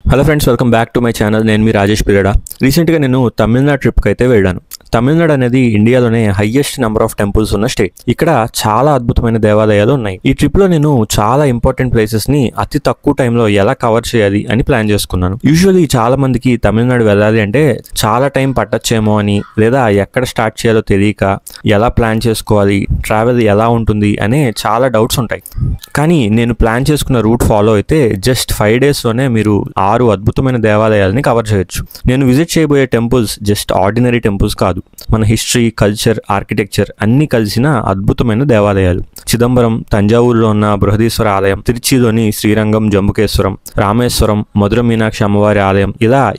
Hello friends, welcome back to my channel. నేను మీ రాజేష్ పిరడా. రీసెంట్గా నేను తమిళనాడు ట్రిప్కి అయితే వెళ్ళాను. తమిళనాడు అనేది ఇండియాలోనే హైయెస్ట్ నెంబర్ ఆఫ్ టెంపుల్స్ ఉన్న స్టేట్. ఇక్కడ చాలా అద్భుతమైన దేవాలయాలు ఉన్నాయి. ఈ ట్రిప్లో నేను చాలా ఇంపార్టెంట్ ప్లేసెస్ని అతి తక్కువ టైంలో ఎలా కవర్ చేయాలి అని ప్లాన్ చేసుకున్నాను. యూజువల్లీ చాలా మందికి తమిళనాడు వెళ్ళాలి అంటే చాలా టైం పట్టచ్చేమో అని, లేదా ఎక్కడ స్టార్ట్ చేయాలో తెలియక ఎలా ప్లాన్ చేసుకోవాలి, ట్రావెల్ ఎలా ఉంటుంది అనే చాలా డౌట్స్ ఉంటాయి. కానీ నేను ప్లాన్ చేసుకున్న రూట్ ఫాలో అయితే జస్ట్ 5 డేస్లోనే మీరు 6 అద్భుతమైన దేవాలయాలని కవర్ చేయొచ్చు. నేను విజిట్ చేయబోయే టెంపుల్స్ జస్ట్ ఆర్డినరీ టెంపుల్స్ కాదు, మన హిస్టరీ, కల్చర్, ఆర్కిటెక్చర్ అన్ని కలిసిన అద్భుతమైన దేవాలయాలు. చిదంబరం, తంజావూరులో ఉన్న బృహదీశ్వర ఆలయం, తిరుచిలోని శ్రీరంగం జంబుకేశ్వరం, రామేశ్వరం, మధుర మీనాక్షి అమ్మవారి ఆలయం,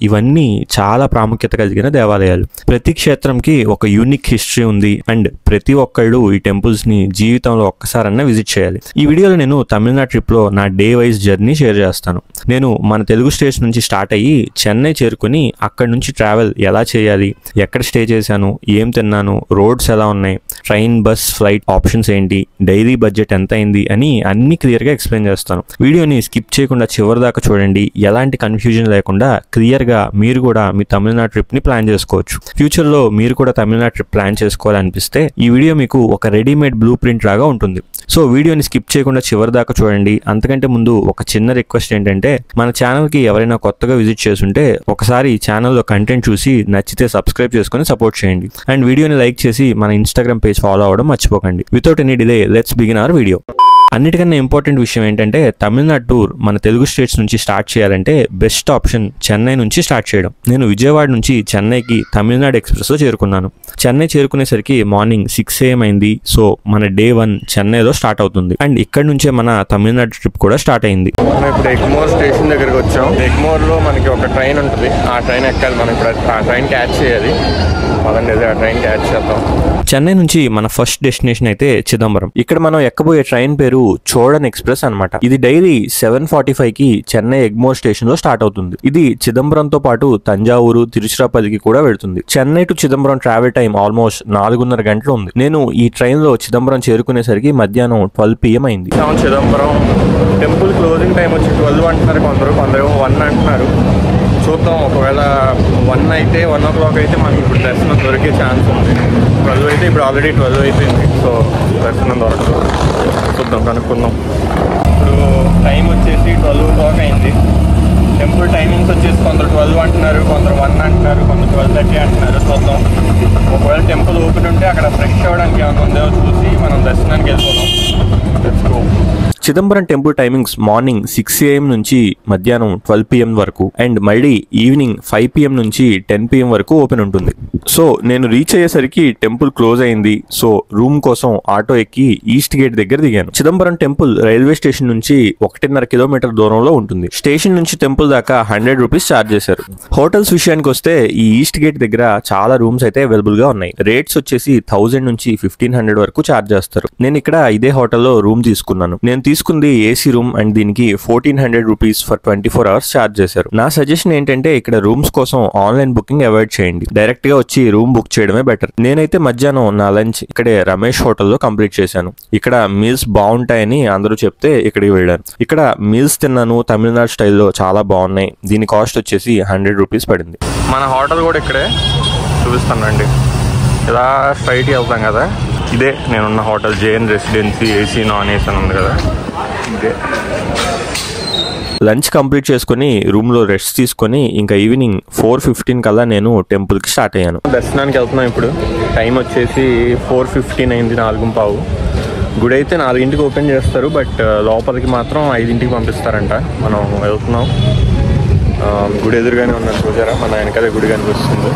ఇవన్నీ చాలా ప్రాముఖ్యత కలిగిన దేవాలయాలు. ప్రతి క్షేత్రంకి ఒక యూనిక్ హిస్టరీ ఉంది అండ్ ప్రతి ఒక్కళ్ళు ఈ టెంపుల్స్ ని జీవితంలో ఒక్కసారన్నా విజిట్ చేయాలి. ఈ వీడియోలో నేను తమిళనాడు ట్రిప్ లో నా డే వైజ్ జర్నీ షేర్ చేస్తాను. నేను మన తెలుగు స్టేట్స్ నుంచి స్టార్ట్ అయ్యి చెన్నై చేరుకుని అక్కడి నుంచి ట్రావెల్ ఎలా చేయాలి, ఎక్కడ స్టే చేశాను, ఏం తిన్నాను, రోడ్స్ ఎలా ఉన్నాయి, ట్రైన్, బస్, ఫ్లైట్ ఆప్షన్స్ ఏంటి, డైలీ బడ్జెట్ ఎంత అయింది అని అన్ని క్లియర్గా ఎక్స్ప్లెయిన్ చేస్తాను. వీడియోని స్కిప్ చేయకుండా చివరి దాకా చూడండి. ఎలాంటి కన్ఫ్యూజన్ లేకుండా క్లియర్గా మీరు కూడా మీ తమిళనాడు ట్రిప్ని ప్లాన్ చేసుకోవచ్చు. ఫ్యూచర్లో మీరు కూడా తమిళనాడు ట్రిప్ ప్లాన్ చేసుకోవాలనిపిస్తే ఈ వీడియో మీకు ఒక రెడీమేడ్ బ్లూ ప్రింట్ లాగా ఉంటుంది. సో వీడియోని స్కిప్ చేయకుండా చివరి దాకా చూడండి. అంతకంటే ముందు ఒక చిన్న రిక్వెస్ట్ ఏంటంటే, మన ఛానల్కి ఎవరైనా కొత్తగా విజిట్ చేస్తుంటే ఒకసారి ఛానల్లో కంటెంట్ చూసి నచ్చితే సబ్స్క్రైబ్ చేసుకొని సపోర్ట్ చేయండి. అండ్ వీడియోని లైక్ చేసి మన ఇన్స్టాగ్రామ్ పేజ్ ఫాలో అవ్వడం మర్చిపోకండి. Without any delay let's begin our video. అన్నిటికన్నా ఇంపార్టెంట్ విషయం ఏంటంటే, తమిళనాడు టూర్ మన తెలుగు స్టేట్స్ నుంచి స్టార్ట్ చేయాలంటే బెస్ట్ ఆప్షన్ చెన్నై నుంచి స్టార్ట్ చేయడం. నేను విజయవాడ నుంచి చెన్నైకి తమిళనాడు ఎక్స్ప్రెస్లో చేరుకున్నాను. చెన్నై చేరుకునేసరికి మార్నింగ్ 6 AM అయింది. సో మన డే 1 చెన్నైలో స్టార్ట్ అవుతుంది అండ్ ఇక్కడ నుంచే మన తమిళనాడు ట్రిప్ కూడా స్టార్ట్ అయింది. మనం ఇప్పుడు ఎగ్మోర్ స్టేషన్ దగ్గరికి వచ్చాం. ఎగ్మోర్లో మనకి ఒక ట్రైన్ ఉంటుంది, ఆ ట్రైన్ ఎక్కాలి. మనం ఇప్పుడు ఆ ట్రైన్ క్యాచ్ చేయాలి. పదండి, ఆ ట్రైన్ క్యాచ్ చేద్దాం. చెన్నై నుంచి మన ఫస్ట్ డెస్టినేషన్ అయితే చిదంబరం. ఇక్కడ మనం ఎక్కబోయే ట్రైన్ పేరు చోడన్ ఎక్స్ప్రెస్ అన్నమాట. ఇది డైలీ 7:45కి చెన్నై ఎగ్మోర్ స్టేషన్ లో స్టార్ట్ అవుతుంది. ఇది చిదంబరంతో పాటు తంజావూరు, తిరుచిరాపల్లికి కూడా వెళ్తుంది. Chennai to Chidambaram travel time almost 4.5 గంటలు ఉంది. నేను ఈ ట్రైన్ లో చిదంబరం చేరుకునేసరికి మధ్యాహ్నం 12 PM అయింది. చిదంబరం టెంపుల్ క్లోజింగ్ టైం వచ్చి 12 అంటున్నారు, కొందరు 1 అంటున్నారు. చూద్దాం, ఒకవేళ 1 అయితే 1 o'clock అయితే మనకి ఇప్పుడు దర్శనం దొరికే ఛాన్స్ ఉంది. 12 అయితే ఇప్పుడు ఆల్రెడీ 12 అయిపోయింది. సో దర్శనం దొరకదు. చూద్దాం, కనుక్కుందాం. ఇప్పుడు టైం వచ్చేసి 12 o'clock అయింది. టెంపుల్ టైమింగ్స్ వచ్చేసి కొందరు 12 అంటున్నారు, కొందరు 1 అంటున్నారు, కొందరు 12:30 అంటున్నారు. చూద్దాం, ఒకవేళ టెంపుల్ ఓపెన్ ఉంటే అక్కడ ఫ్రెష్ అవ్వడానికి ఏమైనా ఉందో చూసి మనం దర్శనానికి వెళ్ళిపోదాం. Chidambaram temple timings morning 6 AM నుంచి మధ్యాహ్నం 12 PM వరకు అండ్ మళ్ళీ ఈవినింగ్ 5 PM నుంచి 10 PM వరకు ఓపెన్ ఉంటుంది. సో నేను రీచ్ అయ్యేసరికి టెంపుల్ క్లోజ్ అయింది. సో రూమ్ కోసం ఆటో ఎక్కి ఈస్ట్ గేట్ దగ్గర దిగాను. చిదంబరం టెంపుల్ రైల్వే స్టేషన్ నుంచి 1.5 కిలోమీటర్ దూరంలో ఉంటుంది. స్టేషన్ నుంచి టెంపుల్ దాకా 100 రూపీస్ ఛార్జ్ చేశారు. హోటల్స్ విషయానికి వస్తే ఈ ఈస్ట్ గేట్ దగ్గర చాలా రూమ్స్ అయితే అవైలబుల్ గా ఉన్నాయి. రేట్స్ వచ్చేసి 1000 నుంచి 1500 వరకు ఛార్జ్ చేస్తారు. నేను ఇక్కడ ఇదే హోటల్లో రూమ్ తీసుకున్నాను. నేను తీసుకుంది ఏసీ రూమ్ అండ్ దీనికి 1400 రూపీస్ ఫర్ 24 hours ఛార్జ్ చేశారు. నా సజెషన్ ఏంటంటే, ఇక్కడ రూమ్స్ కోసం ఆన్లైన్ బుకింగ్ అవాయిడ్ చేయండి. డైరెక్ట్ గా వచ్చి రూమ్ బుక్ చేయడమే బెటర్. నేనైతే మధ్యాహ్నం నా లంచ్ ఇక్కడే రమేష్ హోటల్లో కంప్లీట్ చేశాను. ఇక్కడ మీల్స్ బాగుంటాయని అందరూ చెప్తే ఇక్కడికి వెళ్ళాను. ఇక్కడ మీల్స్ తిన్నాను, తమిళనాడు స్టైల్లో చాలా బాగున్నాయి. దీని కాస్ట్ వచ్చేసి 100 రూపీస్ పడింది. మన హోటల్ కూడా ఇక్కడే చూపిస్తానండి. ఇలా స్ట్రైట్కి వెళ్తాం కదా, ఇదే నేనున్న hotel. JN residency, AC, non AC అని ఉంది కదా, ఇదే. లంచ్ కంప్లీట్ చేసుకుని రూమ్ లో రెస్ట్ తీసుకొని ఇంకా ఈవినింగ్ 4:15 కల్లా నేను టెంపుల్ కి స్టార్ట్ అయ్యాను. దర్శనానికి వెళ్తున్నాం. ఇప్పుడు టైం వచ్చేసి 4:15 అయింది, 4:15. గుడి అయితే 4ంటికి ఓపెన్ చేస్తారు, బట్ లోపలికి మాత్రం 5ంటికి పంపిస్తారంట. మనం వెళ్తున్నాం. గుడి ఎదురుగానే ఉన్నాను, చూసారా? మన వెనకాలే గుడి కనిపిస్తుంది.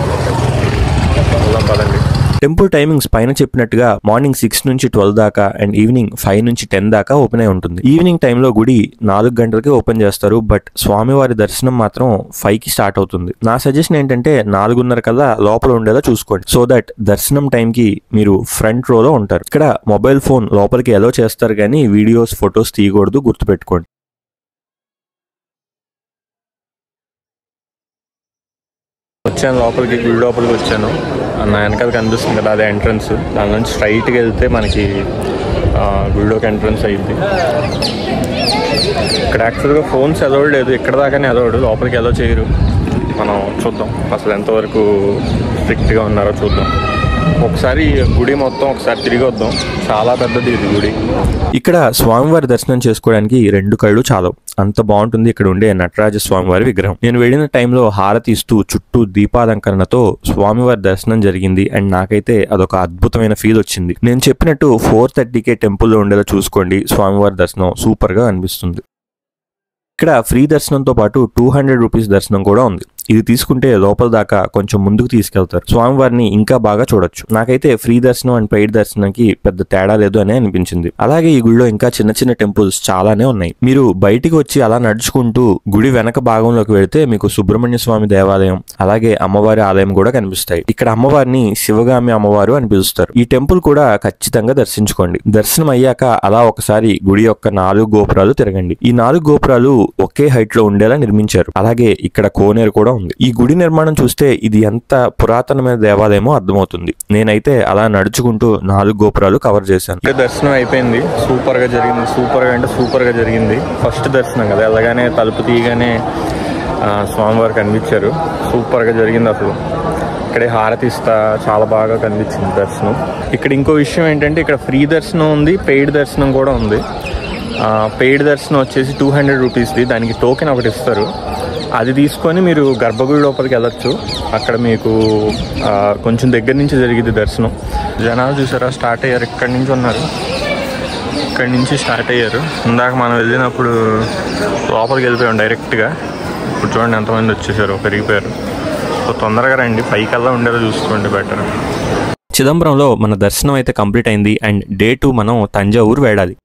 వెళ్దాం, పదండి. టెంపుల్ టైమింగ్స్ పైన చెప్పినట్టుగా మార్నింగ్ 6 నుంచి 12 దాకా అండ్ ఈవినింగ్ 5 నుంచి 10 దాకా ఓపెన్ అయి ఉంటుంది. ఈవినింగ్ టైంలో గుడి 4 గంటలకి ఓపెన్ చేస్తారు, బట్ స్వామివారి దర్శనం మాత్రం 5కి స్టార్ట్ అవుతుంది. నా సజెషన్ ఏంటంటే 4:30 కల్లా లోపల ఉండేలా చూసుకోండి, సో దట్ దర్శనం టైంకి మీరు ఫ్రంట్ రోలో ఉంటారు. ఇక్కడ మొబైల్ ఫోన్ లోపలికి అలో చేస్తారు కానీ వీడియోస్, ఫొటోస్ తీయకూడదు, గుర్తుపెట్టుకోండి. వచ్చాను లోపలికి, గుడి లోపలికి వచ్చాను. నా వెనకాల కనిపిస్తుంది కదా, అదే ఎంట్రన్స్. దాని నుంచి స్ట్రైట్గా వెళ్తే మనకి గుడిలోకి ఎంట్రన్స్ అయ్యింది. ఇక్కడ యాక్చువల్గా ఫోన్స్ అలౌడ్ లేదు, ఇక్కడ దాకానే అలౌడ్, లోపలికి అలౌ చేయరు. మనం చూద్దాం అసలు ఎంతవరకు స్ట్రిక్ట్గా ఉన్నారో చూద్దాం. ఒకసారి గుడి మొత్తం ఒకసారి తిరిగి వద్దాం, చాలా పెద్దది ఇది గుడి. ఇక్కడ స్వామివారి దర్శనం చేసుకోవడానికి 2 కళ్ళు చాలవు, అంత బాగుంటుంది ఇక్కడ ఉండే నటరాజ స్వామివారి విగ్రహం. నేను వెళ్ళిన టైంలో హారతి ఇస్తూ చుట్టూ దీపాలంకరణతో స్వామివారి దర్శనం జరిగింది అండ్ నాకైతే అదొక అద్భుతమైన ఫీల్ వచ్చింది. నేను చెప్పినట్టు 4:30కే టెంపుల్లో ఉండేలా చూసుకోండి, స్వామివారి దర్శనం సూపర్గా అనిపిస్తుంది. ఇక్కడ ఫ్రీ దర్శనంతో పాటు 200 రూపీస్ దర్శనం కూడా ఉంది. ఇది తీసుకుంటే లోపల దాకా కొంచెం ముందుకు తీసుకెళ్తారు, స్వామివారిని ఇంకా బాగా చూడొచ్చు. నాకైతే ఫ్రీ దర్శనం అండ్ పెయిడ్ దర్శనంకి పెద్ద తేడా లేదు అని అనిపించింది. అలాగే ఈ గుడిలో ఇంకా చిన్న చిన్న టెంపుల్స్ చాలానే ఉన్నాయి. మీరు బయటికి వచ్చి అలా నడుచుకుంటూ గుడి వెనక భాగంలోకి వెళితే మీకు సుబ్రహ్మణ్య స్వామి దేవాలయం అలాగే అమ్మవారి ఆలయం కూడా కనిపిస్తాయి. ఇక్కడ అమ్మవారిని శివగామి అమ్మవారు అని పిలుస్తారు. ఈ టెంపుల్ కూడా ఖచ్చితంగా దర్శించుకోండి. దర్శనం అయ్యాక అలా ఒకసారి గుడి యొక్క 4 గోపురాలు తిరగండి. ఈ 4 గోపురాలు ఒకే హైట్ లో ఉండేలా నిర్మించారు. అలాగే ఇక్కడ కోనేరు కూడా ఉంది. ఈ గుడి నిర్మాణం చూస్తే ఇది ఎంత పురాతనమైన దేవాలయమో అర్థమవుతుంది. నేనైతే అలా నడుచుకుంటూ 4 గోపురాలు కవర్ చేశాను. దర్శనం అయిపోయింది, సూపర్ గా జరిగింది. సూపర్ గా జరిగింది. ఫస్ట్ దర్శనం కదా, వెళ్ళగానే తలుపు తీయగానే స్వామివారు కనిపించారు. సూపర్ గా జరిగింది. అసలు ఇక్కడే హారతి ఇస్తా చాలా బాగా కనిపించింది దర్శనం. ఇక్కడ ఇంకో విషయం ఏంటంటే ఇక్కడ ఫ్రీ దర్శనం ఉంది, పెయిడ్ దర్శనం కూడా ఉంది. పెయిడ్ దర్శనం వచ్చేసి 200 రూపీస్ది, దానికి టోకెన్ ఒకటి ఇస్తారు. అది తీసుకొని మీరు గర్భగుడి లోపలికి వెళ్ళొచ్చు. అక్కడ మీకు కొంచెం దగ్గర నుంచి జరిగింది దర్శనం. జనాలు చూసారా స్టార్ట్ అయ్యారు, ఇక్కడి నుంచి ఉన్నారు, ఇక్కడి నుంచి స్టార్ట్ అయ్యారు. ఇందాక మనం వెళ్ళినప్పుడు లోపలికి వెళ్ళిపోయాం డైరెక్ట్గా. ఇప్పుడు చూడండి ఎంతమంది వచ్చేసారు, పెరిగిపోయారు. సో తొందరగా రండి, 5 కల్లా ఉండేలా చూసుకోండి బెటర్. చిదంబరంలో మన దర్శనం అయితే కంప్లీట్ అయింది అండ్ డే 2 మనం తంజావూరు వెళ్ళాలి.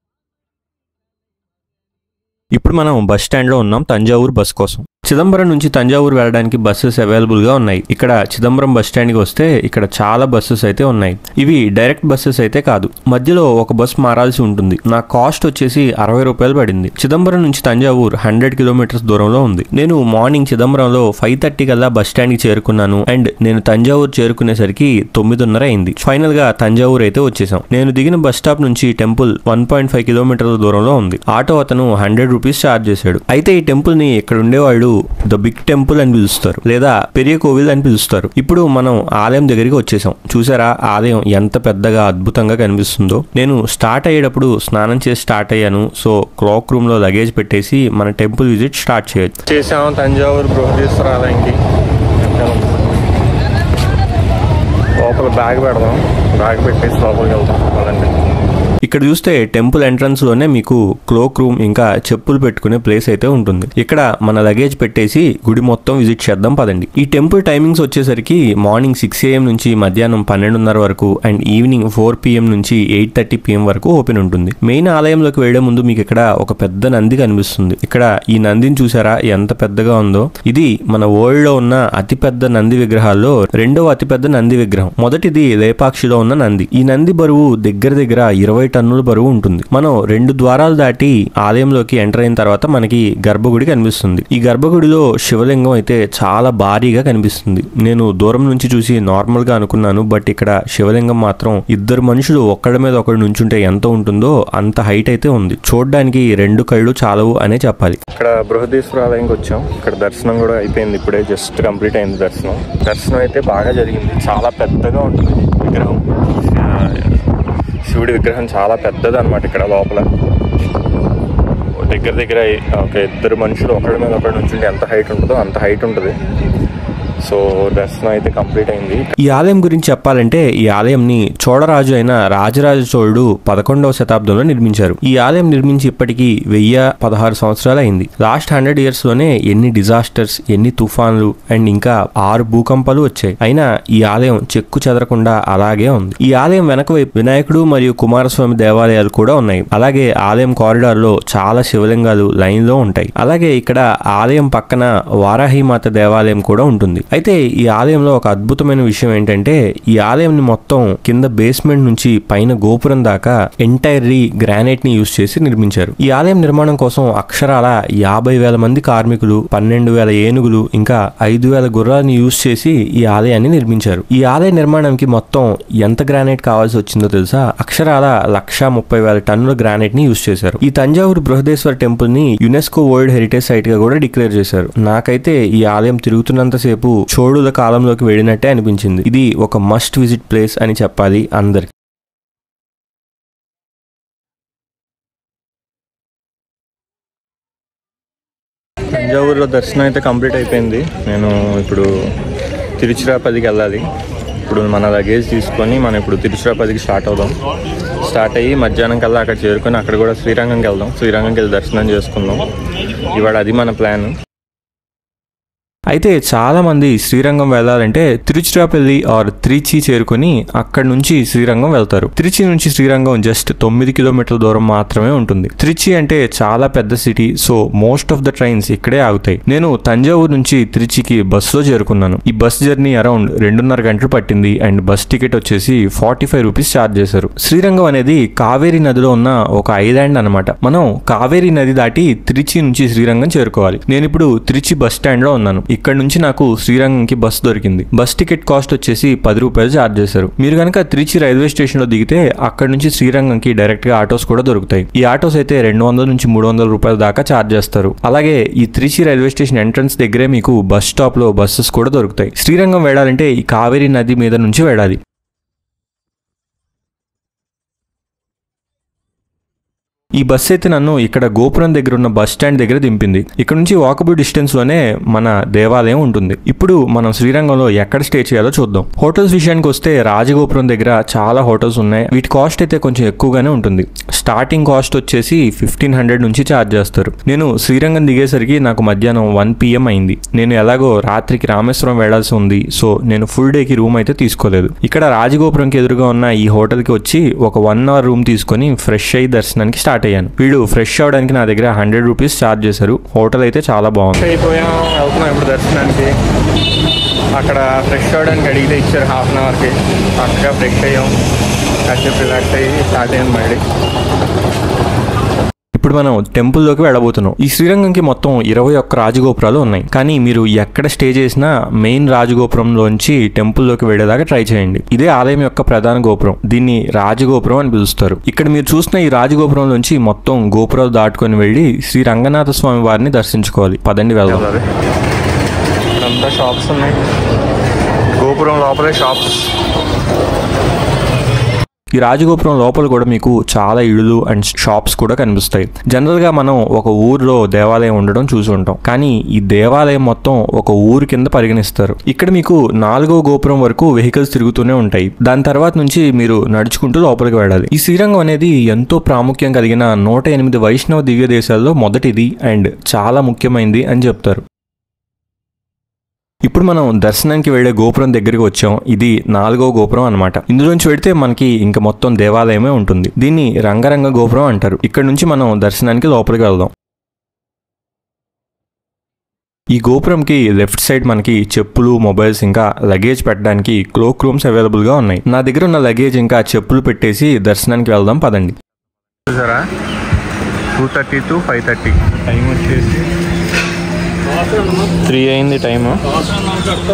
ఇప్పుడు మనం బస్ స్టాండ్లో ఉన్నాం తంజావూరు బస్ కోసం. చిదంబరం నుంచి తంజావూరు వెళ్ళడానికి బస్సెస్ అవైలబుల్గా ఉన్నాయి. ఇక్కడ చిదంబరం బస్ స్టాండ్కి వస్తే ఇక్కడ చాలా బస్సెస్ అయితే ఉన్నాయి. ఇవి డైరెక్ట్ బస్సెస్ అయితే కాదు, మధ్యలో ఒక బస్ మారాల్సి ఉంటుంది. నా కాస్ట్ వచ్చేసి 60 రూపాయలు పడింది. చిదంబరం నుంచి తంజావూరు 100 కిలోమీటర్స్ దూరంలో ఉంది. నేను మార్నింగ్ చిదంబరంలో 5:30 కల్లా బస్ స్టాండ్కి చేరుకున్నాను అండ్ నేను తంజావూరు చేరుకునేసరికి 9:30 అయింది. ఫైనల్ గా తంజావూరు అయితే వచ్చేసాం. నేను దిగిన బస్ స్టాప్ నుంచి టెంపుల్ 1.5 కిలోమీటర్ల దూరంలో ఉంది. ఆటో అతను 100 రూపీస్ ఛార్జ్ చేశాడు. అయితే ఈ టెంపుల్ ని ఇక్కడ ఉండేవాళ్ళు ద బిగ్ టెంపుల్ అని పిలుస్తారు లేదా పెరియ కోవిల్ అని పిలుస్తారు. ఇప్పుడు మనం ఆలయం దగ్గరికి వచ్చేసాం. చూసారా ఆలయం ఎంత పెద్దగా అద్భుతంగా కనిపిస్తుందో. నేను స్టార్ట్ అయ్యేటప్పుడు స్నానం చేసి స్టార్ట్ అయ్యాను. సో క్లాక్ రూమ్ లో లగేజ్ పెట్టేసి మన టెంపుల్ విజిట్ స్టార్ట్ చేసాం. తంజావూరు బృహదీశ్వర ఆలయంకి లోపల బ్యాగ్ పెడదాం, బ్యాగ్ పెట్టేసి లోపలికి వెళ్దాం. అదండి ఇక్కడ చూస్తే టెంపుల్ ఎంట్రన్స్ లోనే మీకు క్లోక్ రూమ్ ఇంకా చెప్పులు పెట్టుకునే ప్లేస్ అయితే ఉంటుంది. ఇక్కడ మన లగేజ్ పెట్టేసి గుడి మొత్తం విజిట్ చేద్దాం పదండి. ఈ టెంపుల్ టైమింగ్స్ వచ్చేసరికి మార్నింగ్ 6 AM నుంచి మధ్యాహ్నం 12:30 వరకు అండ్ ఈవినింగ్ 4 PM నుంచి 8:30 PM వరకు ఓపెన్ ఉంటుంది. మెయిన్ ఆలయంలోకి వెళ్లే ముందు మీకు ఇక్కడ ఒక పెద్ద నంది కనిపిస్తుంది. ఇక్కడ ఈ నందిని చూసారా ఎంత పెద్దగా ఉందో. ఇది మన వరల్డ్ లో ఉన్న అతిపెద్ద నంది విగ్రహాల్లో 2వ అతిపెద్ద నంది విగ్రహం. మొదటిది లేపాక్షిలో ఉన్న నంది. ఈ నంది బరువు దగ్గర 20 టన్నుల బరువు ఉంటుంది. మనం 2 ద్వారాలు దాటి ఆలయంలోకి ఎంటర్ అయిన తర్వాత మనకి గర్భగుడి కనిపిస్తుంది. ఈ గర్భగుడిలో శివలింగం అయితే చాలా భారీగా కనిపిస్తుంది. నేను దూరం నుంచి చూసి నార్మల్ గా అనుకున్నాను, బట్ ఇక్కడ శివలింగం మాత్రం 2 మనుషులు ఒక్కడి మీద ఒకడు నుంచుంటే ఎంత ఉంటుందో అంత హైట్ అయితే ఉంది. చూడడానికి 2 కళ్ళు చాలవు అనే చెప్పాలి. ఇక్కడ బృహదీశ్వర ఆలయంకి వచ్చాం. ఇక్కడ దర్శనం కూడా అయిపోయింది, ఇప్పుడే జస్ట్ కంప్లీట్ అయింది దర్శనం. దర్శనం అయితే బాగా జరిగింది. చాలా పెద్దగా ఉంటుంది విగ్రహం. శివుడి విగ్రహం చాలా పెద్దది అనమాట. ఇక్కడ లోపల దగ్గర ఒక 2 మనుషులు ఒకరి మీద ఒకరి నుంచి ఎంత హైట్ ఉంటుందో అంత హైట్ ఉంటుంది. సో దర్శనం అయితే కంప్లీట్ అయింది. ఈ ఆలయం గురించి చెప్పాలంటే ఈ ఆలయంని చోళరాజు అయిన రాజరాజ చోళుడు 11వ శతాబ్దంలో నిర్మించారు. ఈ ఆలయం నిర్మించి ఇప్పటికీ 1016 సంవత్సరాలు అయింది. లాస్ట్ 100 years లోనే ఎన్ని డిజాస్టర్స్, ఎన్ని తుఫాన్లు అండ్ ఇంకా 6 భూకంపాలు వచ్చాయి. అయినా ఈ ఆలయం చెక్కు చెదరకుండా అలాగే ఉంది. ఈ ఆలయం వెనక వైపు వినాయకుడు మరియు కుమారస్వామి దేవాలయాలు కూడా ఉన్నాయి. అలాగే ఆలయం కారిడార్ లో చాలా శివలింగాలు లైన్ లో ఉంటాయి. అలాగే ఇక్కడ ఆలయం పక్కన వారాహిమాత దేవాలయం కూడా ఉంటుంది. అయితే ఈ ఆలయంలో ఒక అద్భుతమైన విషయం ఏంటంటే ఈ ఆలయంని మొత్తం కింద బేస్మెంట్ నుంచి పైన గోపురం దాకా ఎంటైర్లీ గ్రానైట్ ని యూజ్ చేసి నిర్మించారు. ఈ ఆలయం నిర్మాణం కోసం అక్షరాల 50,000 మంది కార్మికులు, 12,000 ఏనుగులు, ఇంకా 5,000 గుర్రాలను యూజ్ చేసి ఈ ఆలయాన్ని నిర్మించారు. ఈ ఆలయ నిర్మాణానికి మొత్తం ఎంత గ్రానైట్ కావాల్సి వచ్చిందో తెలుసా? అక్షరాల 130,000 టన్నుల గ్రానైట్ ని యూజ్ చేశారు. ఈ తంజావూరు బృహదేశ్వర టెంపుల్ ని యునెస్కో వరల్డ్ హెరిటేజ్ సైట్ గా కూడా డిక్లేర్ చేశారు. నాకైతే ఈ ఆలయం తిరుగుతున్నంతసేపు చోళుల కాలంలోకి వెళ్ళినట్టే అనిపించింది. ఇది ఒక మస్ట్ విజిట్ ప్లేస్ అని చెప్పాలి అందరికి. తంజావూరులో దర్శనం అయితే కంప్లీట్ అయిపోయింది. నేను ఇప్పుడు తిరుచిరాపల్లికి వెళ్ళాలి. ఇప్పుడు మన లగేజ్ తీసుకొని మనం ఇప్పుడు తిరుచిరాపల్లికి స్టార్ట్ అయ్యి మధ్యాహ్నం కల్లా అక్కడ చేరుకొని అక్కడ కూడా శ్రీరంగంకి వెళ్దాం. శ్రీరంగంకి వెళ్ళి దర్శనం చేసుకుందాం. ఇవాళ అది మన ప్లాన్. అయితే చాలా మంది శ్రీరంగం వెళ్ళాలంటే తిరుచిరాపల్లి ఆర్ త్రిచి చేరుకొని అక్కడ నుంచి శ్రీరంగం వెళ్తారు. త్రిచి నుంచి శ్రీరంగం జస్ట్ 9 కిలోమీటర్ల దూరం మాత్రమే ఉంటుంది. త్రిచి అంటే చాలా పెద్ద city, so most of the trains ఇక్కడే ఆగుతాయి. నేను తంజావూరు నుంచి త్రిచికి బస్సులో చేరుకున్నాను. ఈ బస్ జర్నీ అరౌండ్ 2.5 గంటలు పట్టింది అండ్ బస్ టికెట్ వచ్చేసి 45 రూపీస్ ఛార్జ్ చేశారు. శ్రీరంగం అనేది కావేరీ నదిలో ఉన్న ఒక ఐలాండ్ అనమాట. మనం కావేరీ నది దాటి త్రిచి నుంచి శ్రీరంగం చేరుకోవాలి. నేను ఇప్పుడు త్రిచి బస్ స్టాండ్ లో ఉన్నాను. ఇక్కడ నుంచి నాకు శ్రీరంగంకి బస్ దొరికింది. బస్ టికెట్ కాస్ట్ వచ్చేసి 10 రూపాయలు ఛార్జ్ చేశారు. మీరు కనుక త్రిచి రైల్వే స్టేషన్ లో దిగితే అక్కడ నుంచి శ్రీరంగంకి డైరెక్ట్ గా ఆటోస్ కూడా దొరుకుతాయి. ఈ ఆటోస్ అయితే 200 నుంచి 300 రూపాయల దాకా ఛార్జ్ చేస్తారు. అలాగే ఈ త్రిచి రైల్వే స్టేషన్ ఎంట్రన్స్ దగ్గరే మీకు బస్ స్టాప్ లో బస్సెస్ కూడా దొరుకుతాయి. శ్రీరంగం వెళ్ళాలంటే ఈ కావేరీ నది మీద నుంచి వెళ్ళాలి. ఈ బస్ అయితే నన్ను ఇక్కడ గోపురం దగ్గర ఉన్న బస్ స్టాండ్ దగ్గర దింపింది. ఇక్కడ నుంచి వాకబుల్ డిస్టెన్స్ లోనే మన దేవాలయం ఉంటుంది. ఇప్పుడు మనం శ్రీరంగంలో ఎక్కడ స్టే చేయాలో చూద్దాం. హోటల్స్ విషయానికి వస్తే రాజగోపురం దగ్గర చాలా హోటల్స్ ఉన్నాయి. వీటి కాస్ట్ అయితే కొంచెం ఎక్కువగానే ఉంటుంది. స్టార్టింగ్ కాస్ట్ వచ్చేసి 1500 నుంచి ఛార్జ్ చేస్తారు. నేను శ్రీరంగం దిగేసరికి నాకు మధ్యాహ్నం 1 PM అయింది. నేను ఎలాగో రాత్రికి రామేశ్వరం వెళ్లాల్సి ఉంది, సో నేను ఫుల్ డేకి రూమ్ అయితే తీసుకోలేదు. ఇక్కడ రాజగోపురంకి ఎదురుగా ఉన్న ఈ హోటల్కి వచ్చి ఒక 1 hour రూమ్ తీసుకొని ఫ్రెష్ అయ్యి దర్శనానికి స్టార్ట్ అయ్యాను. వీళ్ళు ఫ్రెష్ అవడానికి నా దగ్గర 100 రూపీస్ ఛార్జ్ చేశారు. హోటల్ అయితే చాలా బాగుంది. వెళ్తున్నాం ఇప్పుడు దర్శనానికి. అక్కడ ఫ్రెష్ అవడానికి అడిగితే ఇచ్చారు హాఫ్ అన్ అవర్కి. అక్కడ ఫ్రెష్ అయ్యాం, కాసేపు రిలాక్స్ అయ్యి స్టార్ట్ అయ్యాం మళ్ళీ. ఇప్పుడు మనం టెంపుల్లోకి వెళ్ళబోతున్నాం. ఈ శ్రీరంగంకి మొత్తం 21 రాజగోపురాలు ఉన్నాయి. కానీ మీరు ఎక్కడ స్టే చేసినా మెయిన్ రాజగోపురంలోంచి టెంపుల్లోకి వెళ్ళేదాకా ట్రై చేయండి. ఇదే ఆలయం యొక్క ప్రధాన గోపురం. దీన్ని రాజగోపురం అని పిలుస్తారు. ఇక్కడ మీరు చూసిన ఈ రాజగోపురంలోంచి మొత్తం గోపురాలు దాటుకొని వెళ్ళి శ్రీ రంగనాథ స్వామి వారిని దర్శించుకోవాలి. పదండి వెళ్దాం. ఇక్కడంతా షాప్స్ ఉన్నాయి. గోపురం లోపలే షాప్స్. ఈ రాజగోపురం లోపల కూడా మీకు చాలా ఇళ్ళు అండ్ షాప్స్ కూడా కనిపిస్తాయి. జనరల్ గా మనం ఒక ఊర్లో దేవాలయం ఉండడం చూసి ఉంటాం, కానీ ఈ దేవాలయం మొత్తం ఒక ఊరు కింద పరిగణిస్తారు. ఇక్కడ మీకు 4వ గోపురం వరకు వెహికల్స్ తిరుగుతూనే ఉంటాయి. దాని తర్వాత నుంచి మీరు నడుచుకుంటూ లోపలికి వెళ్ళాలి. ఈ శ్రీరంగం అనేది ఎంతో ప్రాముఖ్యం కలిగిన 108 వైష్ణవ దివ్య దేశాల్లో మొదటిది అండ్ చాలా ముఖ్యమైనది అని చెప్తారు. ఇప్పుడు మనం దర్శనానికి వెళ్లే గోపురం దగ్గరికి వచ్చాం. ఇది 4వ గోపురం అన్నమాట. ఇందులోంచి వెళ్తే మనకి ఇంకా మొత్తం దేవాలయమే ఉంటుంది. దీన్ని రంగరంగ గోపురం అంటారు. ఇక్కడ నుంచి మనం దర్శనానికి లోపలికి వెళ్దాం. ఈ గోపురంకి లెఫ్ట్ సైడ్ మనకి చెప్పులు, మొబైల్స్ ఇంకా లగేజ్ పెట్టడానికి క్లోక్ రూమ్స్ అవైలబుల్ గా ఉన్నాయి. నా దగ్గర ఉన్న లగేజ్ ఇంకా చెప్పులు పెట్టేసి దర్శనానికి వెళ్దాం. పదండి. చూసారా, 2:30 to 5:30 టైం వచ్చేసి 3 అయింది టైము.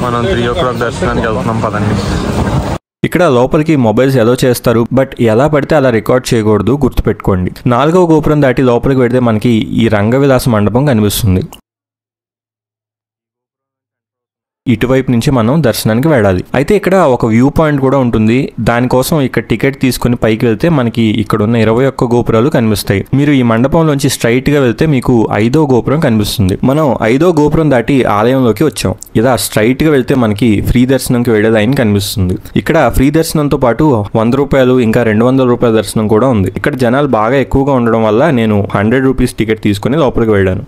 మనం 3 o'clock దర్శనానికి వెళ్తున్నాం. పదండి. ఇక్కడ లోపలికి మొబైల్స్ ఎలా చేస్తారు, బట్ ఎలా పడితే అలా రికార్డ్ చేయకూడదు, గుర్తుపెట్టుకోండి. 4వ గోపురం దాటి లోపలికి వెళ్తే మనకి ఈ రంగవిలాస మండపం కనిపిస్తుంది. ఇటువైపు నుంచి మనం దర్శనానికి వెళ్ళాలి. అయితే ఇక్కడ ఒక వ్యూ పాయింట్ కూడా ఉంటుంది. దానికోసం ఇక్కడ టికెట్ తీసుకుని పైకి వెళ్తే మనకి ఇక్కడ ఉన్న 21 గోపురాలు కనిపిస్తాయి. మీరు ఈ మండపంలోంచి స్ట్రైట్ గా వెళ్తే మీకు 5వ గోపురం కనిపిస్తుంది. మనం 5వ గోపురం దాటి ఆలయంలోకి వచ్చాం. ఇలా స్ట్రైట్ గా వెళ్తే మనకి ఫ్రీ దర్శనంకి వెళ్లే లైన్ కనిపిస్తుంది. ఇక్కడ ఫ్రీ దర్శనంతో పాటు 100 రూపాయలు ఇంకా 200 రూపాయల దర్శనం కూడా ఉంది. ఇక్కడ జనాలు బాగా ఎక్కువగా ఉండడం వల్ల నేను 100 రూపీస్ టికెట్ తీసుకుని లోపలికి వెళ్ళాను.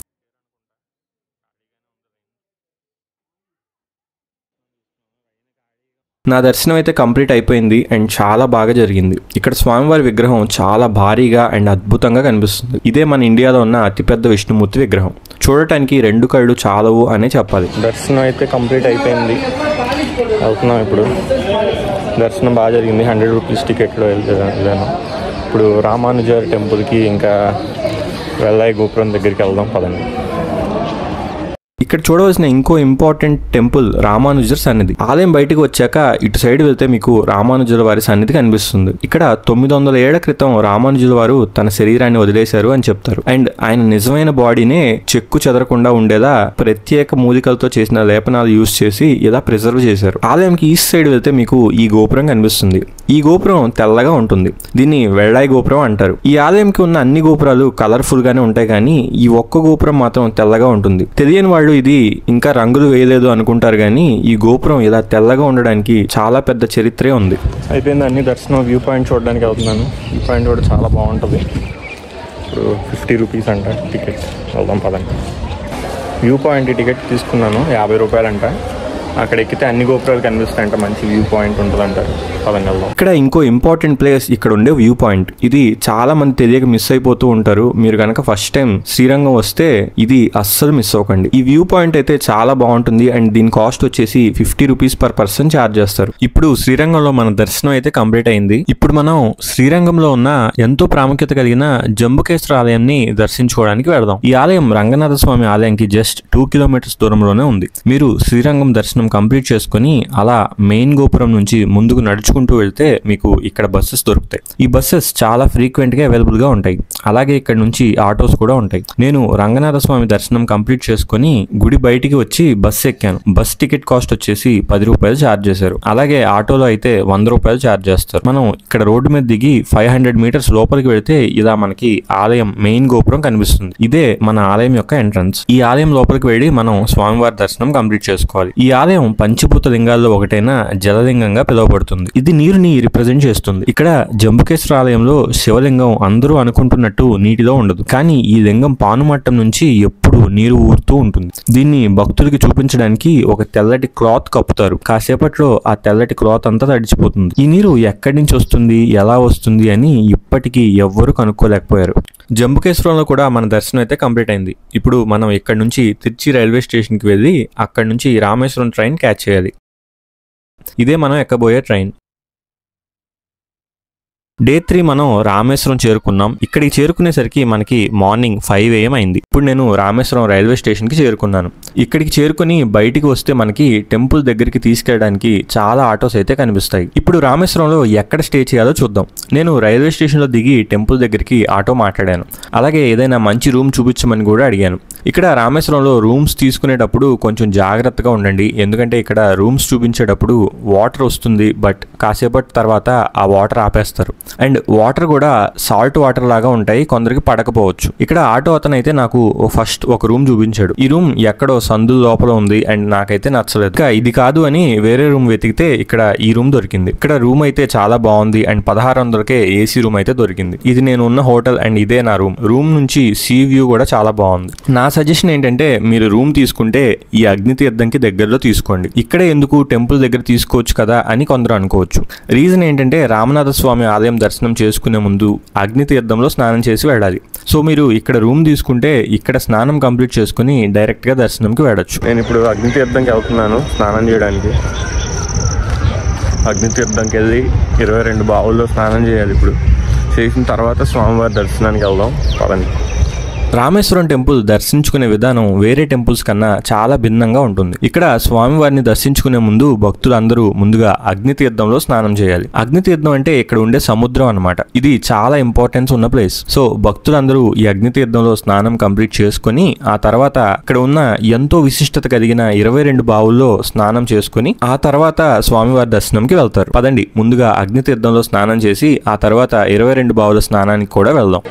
నా దర్శనం అయితే కంప్లీట్ అయిపోయింది అండ్ చాలా బాగా జరిగింది. ఇక్కడ స్వామివారి విగ్రహం చాలా భారీగా అండ్ అద్భుతంగా కనిపిస్తుంది. ఇదే మన ఇండియాలో ఉన్న అతిపెద్ద విష్ణుమూర్తి విగ్రహం. చూడటానికి 2 కళ్ళు చాలవు అనే చెప్పాలి. దర్శనం అయితే కంప్లీట్ అయిపోయింది. వెళ్తున్నాం ఇప్పుడు. దర్శనం బాగా జరిగింది. 100 రూపీస్ టికెట్లో వెళ్ళాను. ఇప్పుడు రామానుజర్ టెంపుల్కి ఇంకా వెల్లాయి గోపురం దగ్గరికి వెళ్దాం పదండి. ఇక్కడ చూడవలసిన ఇంకో ఇంపార్టెంట్ టెంపుల్ రామానుజర్ సన్నిధి. ఆలయం బయటకు వచ్చాక ఇటు సైడ్ వెళ్తే మీకు రామానుజుల వారి సన్నిధి కనిపిస్తుంది. ఇక్కడ 900 ఏళ్ల క్రితం రామానుజుల వారు తన శరీరాన్ని వదిలేశారు అని చెప్తారు. అండ్ ఆయన నిజమైన బాడీనే చెక్కు చెదరకుండా ఉండేలా ప్రత్యేక మూలికలతో చేసిన లేపనాలు యూజ్ చేసి ఇలా ప్రిజర్వ్ చేశారు. ఆలయంకి ఈస్ట్ సైడ్ వెళ్తే మీకు ఈ గోపురం కనిపిస్తుంది. ఈ గోపురం తెల్లగా ఉంటుంది. దీన్ని వెల్లాయి గోపురం అంటారు. ఈ ఆలయంకి ఉన్న అన్ని గోపురాలు కలర్ఫుల్ గానే ఉంటాయి, కానీ ఈ ఒక్క గోపురం మాత్రం తెల్లగా ఉంటుంది. తెలియని వాళ్ళు ఇది ఇంకా రంగులు వేయలేదు అనుకుంటారు, కానీ ఈ గోపురం ఇలా తెల్లగా ఉండడానికి చాలా పెద్ద చరిత్రే ఉంది. అయిపోయింది అన్ని దర్శనం. వ్యూ పాయింట్ చూడడానికి వెళ్తున్నాను. వ్యూ పాయింట్ కూడా చాలా బాగుంటుంది. ఇప్పుడు 50 రూపీస్ అంట టికెట్. వెళ్దాం పదండి. వ్యూ పాయింట్ టికెట్ తీసుకున్నాను, 50 రూపాయలు అంట. అక్కడ ఎక్కితే అన్ని గోపురాలు కనిపిస్తాయంట, మంచి వ్యూ పాయింట్ ఉంటుందంటారు. పదండి వెళ్దాం. ఇక్కడ ఇంకో ఇంపార్టెంట్ ప్లేస్ ఇక్కడ ఉండే వ్యూ పాయింట్. ఇది చాలా మంది తెలియక మిస్ అయిపోతూ ఉంటారు. మీరు కనుక ఫస్ట్ టైం శ్రీరంగం వస్తే ఇది అస్సలు మిస్ అవ్వకండి. ఈ వ్యూ పాయింట్ అయితే చాలా బాగుంటుంది. అండ్ దీని కాస్ట్ వచ్చేసి 50 రూపీస్ పర్ పర్సన్ ఛార్జ్ చేస్తారు. ఇప్పుడు శ్రీరంగంలో మన దర్శనం అయితే కంప్లీట్ అయింది. ఇప్పుడు మనం శ్రీరంగంలో ఉన్న ఎంతో ప్రాముఖ్యత కలిగిన జంబుకేశ్వర ఆలయాన్ని దర్శించుకోవడానికి వెళదాం. ఈ ఆలయం రంగనాథ స్వామి ఆలయానికి జస్ట్ 2 కిలోమీటర్స్ దూరంలోనే ఉంది. మీరు శ్రీరంగం దర్శనం కంప్లీట్ చేసుకుని అలా మెయిన్ గోపురం నుంచి ముందుకు నడుచుకుంటూ వెళ్తే మీకు ఇక్కడ బస్సెస్ దొరుకుతాయి. ఈ బస్సెస్ చాలా ఫ్రీక్వెంట్ గా అవైలబుల్ గా ఉంటాయి. అలాగే ఇక్కడ నుంచి ఆటోస్ కూడా ఉంటాయి. నేను రంగనాథ స్వామి దర్శనం కంప్లీట్ చేసుకుని గుడి బయటికి వచ్చి బస్ ఎక్కాను. బస్ టికెట్ కాస్ట్ వచ్చేసి 10 రూపాయలు ఛార్జ్ చేశారు. అలాగే ఆటోలో అయితే 100 రూపాయలు ఛార్జ్ చేస్తారు. మనం ఇక్కడ రోడ్డు మీద దిగి 500 మీటర్స్ లోపలికి వెళ్తే ఇలా మనకి ఆలయం మెయిన్ గోపురం కనిపిస్తుంది. ఇదే మన ఆలయం యొక్క ఎంట్రన్స్. ఈ ఆలయం లోపలికి వెళ్ళి మనం స్వామివారి దర్శనం కంప్లీట్ చేసుకోవాలి. ఈ ఆలయం పంచభూత లింగాల్లో ఒకటైన జలలింగంగా పిలువబడుతుంది. ఇది నీరుని రిప్రజెంట్ చేస్తుంది. ఇక్కడ జంబుకేశ్వర ఆలయంలో శివలింగం అందరూ అనుకుంటున్నట్టు నీటిలో ఉండదు, కానీ ఈ లింగం పానుమట్టం నుంచి ఎప్పుడు నీరు ఊరుతూ ఉంటుంది. దీన్ని భక్తులకి చూపించడానికి ఒక తెల్లటి క్లాత్ కప్పుతారు. కాసేపట్లో ఆ తెల్లటి క్లాత్ అంతా తడిచిపోతుంది. ఈ నీరు ఎక్కడి నుంచి వస్తుంది, ఎలా వస్తుంది అని ఇప్పటికీ ఎవ్వరూ కనుక్కోలేకపోయారు. జంబుకేశ్వరంలో కూడా మన దర్శనం అయితే కంప్లీట్ అయింది. ఇప్పుడు మనం ఇక్కడ నుంచి తిరుచి రైల్వే స్టేషన్కి వెళ్ళి అక్కడి నుంచి రామేశ్వరం ట్రైన్ క్యాచ్ చేయాలి. ఇదే మనం ఎక్కబోయే ట్రైన్. డే 3 మనం రామేశ్వరం చేరుకున్నాం. ఇక్కడికి చేరుకునేసరికి మనకి మార్నింగ్ 5 AM అయింది. ఇప్పుడు నేను రామేశ్వరం రైల్వే స్టేషన్కి చేరుకున్నాను. ఇక్కడికి చేరుకుని బయటికి వస్తే మనకి టెంపుల్ దగ్గరికి తీసుకెళ్ళడానికి చాలా ఆటోస్ అయితే కనిపిస్తాయి. ఇప్పుడు రామేశ్వరంలో ఎక్కడ స్టే చేయాలో చూద్దాం. నేను రైల్వే స్టేషన్లో దిగి టెంపుల్ దగ్గరికి ఆటో మాట్లాడాను. అలాగే ఏదైనా మంచి రూమ్ చూపించమని కూడా అడిగాను. ఇక్కడ రామేశ్వరంలో రూమ్స్ తీసుకునేటప్పుడు కొంచెం జాగ్రత్తగా ఉండండి. ఎందుకంటే ఇక్కడ రూమ్స్ చూపించేటప్పుడు వాటర్ వస్తుంది, బట్ కాసేపటి తర్వాత ఆ వాటర్ ఆపేస్తారు. అండ్ వాటర్ కూడా సాల్ట్ వాటర్ లాగా ఉంటాయి, కొందరికి పడకపోవచ్చు. ఇక్కడ ఆటో అతను అయితే నాకు ఫస్ట్ ఒక రూమ్ చూపించాడు. ఈ రూమ్ ఎక్కడో సందుల లోపల ఉంది అండ్ నాకైతే నచ్చలేదు. ఇంకా ఇది కాదు అని వేరే రూమ్ వెతికితే ఇక్కడ ఈ రూమ్ దొరికింది. ఇక్కడ రూమ్ అయితే చాలా బాగుంది అండ్ 1600కే ఏసీ రూమ్ అయితే దొరికింది. ఇది నేను ఉన్న హోటల్ అండ్ ఇదే నా రూమ్. రూమ్ నుంచి సీ వ్యూ కూడా చాలా బాగుంది. నా సజెషన్ ఏంటంటే మీరు రూమ్ తీసుకుంటే ఈ అగ్నితీర్థంకి దగ్గరలో తీసుకోండి. ఇక్కడే ఎందుకు టెంపుల్ దగ్గర తీసుకోవచ్చు కదా అని కొందరు అనుకోవచ్చు. రీజన్ ఏంటంటే రామనాథ స్వామి ఆలయం దర్శనం చేసుకునే ముందు అగ్నితీర్థంలో స్నానం చేసి వెళ్ళాలి. సో మీరు ఇక్కడ రూమ్ తీసుకుంటే ఇక్కడ స్నానం కంప్లీట్ చేసుకుని డైరెక్ట్ గా దర్శనంకి వెళ్ళొచ్చు. నేను ఇప్పుడు అగ్నితీర్థంకి వెళ్తున్నాను స్నానం చేయడానికి. అగ్నితీర్థంకి వెళ్ళి 22 బావుల్లో స్నానం చేయాలి. ఇప్పుడు చేసిన తర్వాత స్వామివారి దర్శనానికి వెళ్దాం పదండి. రామేశ్వరం టెంపుల్ దర్శించుకునే విధానం వేరే టెంపుల్స్ కన్నా చాలా భిన్నంగా ఉంటుంది. ఇక్కడ స్వామివారిని దర్శించుకునే ముందు భక్తులందరూ ముందుగా అగ్నితీర్థంలో స్నానం చేయాలి. అగ్నితీర్థం అంటే ఇక్కడ ఉండే సముద్రం అన్నమాట. ఇది చాలా ఇంపార్టెన్స్ ఉన్న ప్లేస్. సో భక్తులందరూ ఈ అగ్నితీర్థంలో స్నానం కంప్లీట్ చేసుకుని ఆ తర్వాత ఇక్కడ ఉన్న ఎంతో విశిష్టత కలిగిన 22 బావుల్లో స్నానం చేసుకుని ఆ తర్వాత స్వామివారి దర్శనంకి వెళ్తారు. పదండి ముందుగా అగ్నితీర్థంలో స్నానం చేసి ఆ తర్వాత 22 బావుల స్నానానికి కూడా వెళ్దాం.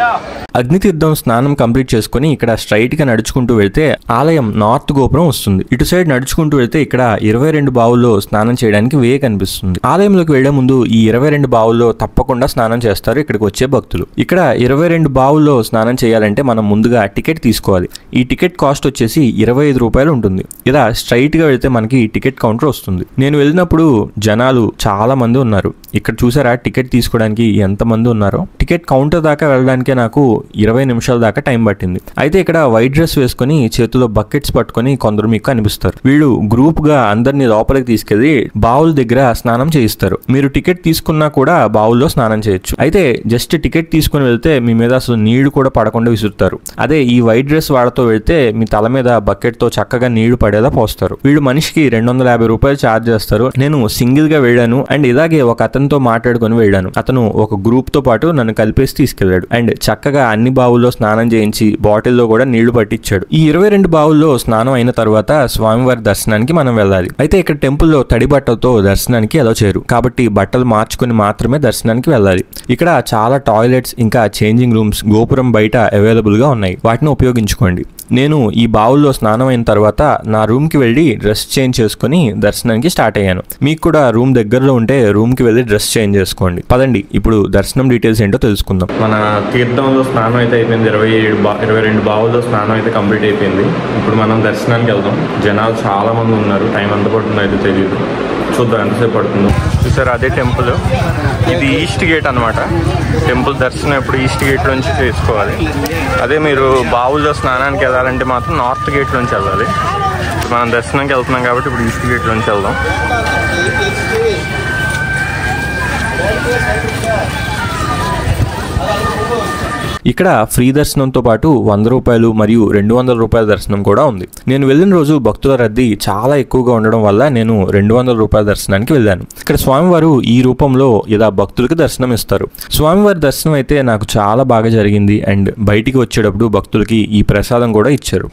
Yeah. అగ్నితీర్థం స్నానం కంప్లీట్ చేసుకుని ఇక్కడ స్ట్రైట్ గా నడుచుకుంటూ వెళ్తే ఆలయం నార్త్ గోపురం వస్తుంది. ఇటు సైడ్ నడుచుకుంటూ వెళ్తే ఇక్కడ 22 బావుల్లో స్నానం చేయడానికి వే కనిపిస్తుంది. ఆలయంలోకి వెళ్లే ముందు ఈ 22 బావుల్లో తప్పకుండా స్నానం చేస్తారు ఇక్కడికి వచ్చే భక్తులు. ఇక్కడ 22 బావుల్లో స్నానం చేయాలంటే మనం ముందుగా టికెట్ తీసుకోవాలి. ఈ టికెట్ కాస్ట్ వచ్చేసి 25 రూపాయలు ఉంటుంది. ఇలా స్ట్రైట్ గా వెళ్తే మనకి టికెట్ కౌంటర్ వస్తుంది. నేను వెళ్ళినప్పుడు జనాలు చాలా మంది ఉన్నారు. ఇక్కడ చూసారా టికెట్ తీసుకోవడానికి ఎంత మంది ఉన్నారో. టికెట్ కౌంటర్ దాకా వెళ్ళడానికే నాకు 20 నిమిషాల దాకా టైం పట్టింది. అయితే ఇక్కడ వైట్ డ్రెస్ వేసుకుని చేతిలో బకెట్స్ పట్టుకుని కొందరు మీకు కనిపిస్తారు. వీళ్ళు గ్రూప్ గా అందరినీ లోపలికి తీసుకెళ్లి బావుల దగ్గర స్నానం చేయిస్తారు. మీరు టికెట్ తీసుకున్నా కూడా బావుల్లో స్నానం చేయొచ్చు. అయితే జస్ట్ టికెట్ తీసుకుని వెళ్తే మీ మీద అసలు నీళ్లు కూడా పడకుండా విసురుతారు. అదే ఈ వైట్ డ్రెస్ వాళ్లతో వెళ్తే మీ తల మీద బకెట్ తో చక్కగా నీళ్లు పడేలా పోస్తారు. వీళ్ళు మనిషికి 250 రూపాయలు ఛార్జ్ చేస్తారు. నేను సింగిల్ గా వెళ్ళాను అండ్ ఇలాగే ఒక అతనితో మాట్లాడుకుని వెళ్ళాను. అతను ఒక గ్రూప్ తో పాటు నన్ను కలిపేసి తీసుకెళ్లాడు అండ్ చక్కగా అన్ని బావుల్లో స్నానం చేయించి బాటిల్లో కూడా నీళ్లు పట్టించాడు. ఈ 22 బావుల్లో స్నానం అయిన తర్వాత స్వామివారి దర్శనానికి మనం వెళ్ళాలి. అయితే ఇక్కడ టెంపుల్లో తడి బట్టలతో దర్శనానికి అలౌ చేయరు కాబట్టి బట్టలు మార్చుకుని మాత్రమే దర్శనానికి వెళ్ళాలి. ఇక్కడ చాలా టాయిలెట్స్ ఇంకా చేంజింగ్ రూమ్స్ గోపురం బయట అవైలబుల్ గా ఉన్నాయి. వాటిని ఉపయోగించుకోండి. నేను ఈ బావుల్లో స్నానం అయిన తర్వాత నా రూమ్ కి వెళ్ళి డ్రెస్ చేంజ్ చేసుకుని దర్శనానికి స్టార్ట్ అయ్యాను. మీకు కూడా రూమ్ దగ్గరలో ఉంటే రూమ్ కి వెళ్ళి డ్రెస్ చేంజ్ చేసుకోండి. పదండి ఇప్పుడు దర్శనం డీటెయిల్స్ ఏంటో తెలుసుకుందాం. మన తీర్థంలో స్నానం అయితే అయిపోయింది. 22 బావుల్లో స్నానం అయితే కంప్లీట్ అయిపోయింది. ఇప్పుడు మనం దర్శనానికి వెళ్దాం. జనాలు చాలా మంది ఉన్నారు. టైం ఎంత పడుతుందో అయితే తెలియదు. చూద్దాం ఎంతసేపు పడుతుందో. చూసారు అదే టెంపుల్. ఇది ఈస్ట్ గేట్ అనమాట. టెంపుల్ దర్శనం ఎప్పుడు ఈస్ట్ గేట్ నుంచి చేసుకోవాలి. అదే మీరు బావుల్లో స్నానానికి వెళ్ళాలంటే మాత్రం నార్త్ గేట్ నుంచి వెళ్ళాలి. మనం దర్శనానికి వెళ్తున్నాం కాబట్టి ఇప్పుడు ఈస్ట్ గేట్ నుంచి వెళ్దాం. ఇక్కడ ఫ్రీ దర్శనంతో పాటు 100 రూపాయలు మరియు 200 రూపాయల దర్శనం కూడా ఉంది. నేను వెళ్ళిన రోజు భక్తుల రద్దీ చాలా ఎక్కువగా ఉండడం వల్ల నేను 200 రూపాయల దర్శనానికి వెళ్ళాను. ఇక్కడ స్వామివారు ఈ రూపంలో ఇలా భక్తులకు దర్శనం ఇస్తారు. స్వామివారి దర్శనం అయితే నాకు చాలా బాగా జరిగింది అండ్ బయటికి వచ్చేటప్పుడు భక్తులకి ఈ ప్రసాదం కూడా ఇచ్చారు.